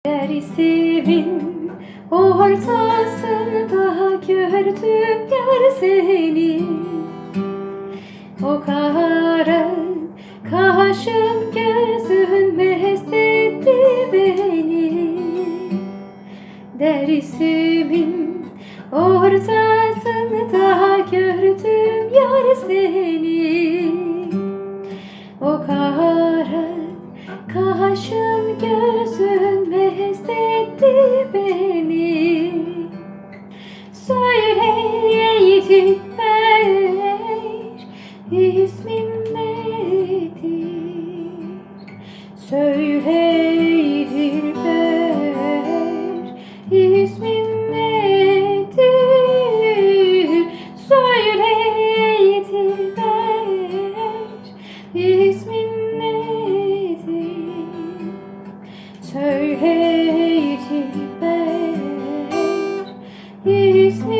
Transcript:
Dersimin ortasında gördüm yar seni. O kara kaşın gözün mest etti beni. Dersimin ortasında gördüm yar seni. O kara kaşın gözün mest etti beni. Söyleydi ver, ismin nedir? Söyleydi ver, ismin nedir? Söyleydi ver, ismin nedir? Söyleydi ver, ismin